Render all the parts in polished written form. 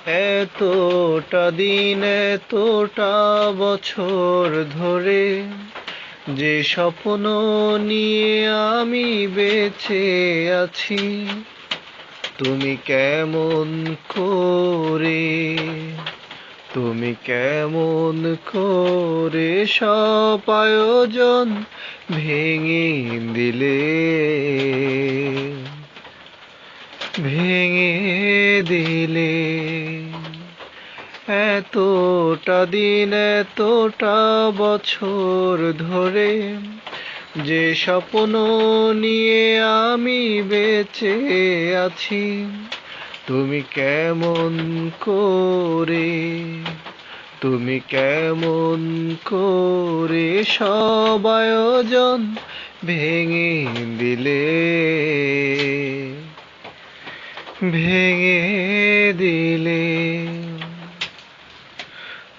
এতটা দিন এতটা বছর ধরে যে স্বপ্ন নিয়ে আমি বেঁচে আছি, তুমি কেমন করে তুমি কেমন করে সব আয়োজন ভেঙে দিলে, ভেঙে দিলে। এতটা দিন এতটা বছর ধরে যে স্বপ্ন নিয়ে আমি বেঁচে আছি, তুমি কেমন করে তুমি কেমন করে সব আয়োজন ভেঙে দিলে, ভেঙে দিলে।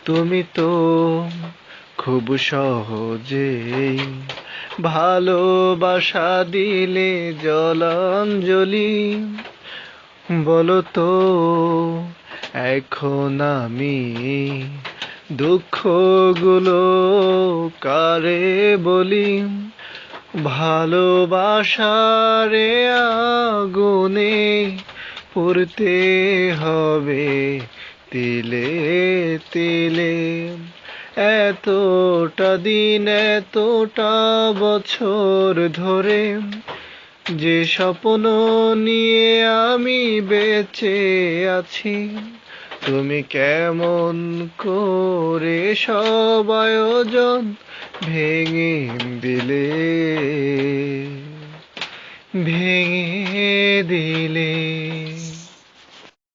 তুমি তো খুব সহজেই ভালোবাসা দিলে জলাঞ্জলি, বলো তো এখন আমি দুঃখগুলো কারে বলি? ভালোবাসারে আগুনে পুড়তে হবে তিলে তিলে। এতটা দিন এতটা বছর ধরে যে স্বপ্ন নিয়ে আমি বেঁচে আছি, তুমি কেমন করে সব আয়োজন ভেঙে দিলে, ভেঙে দিলে।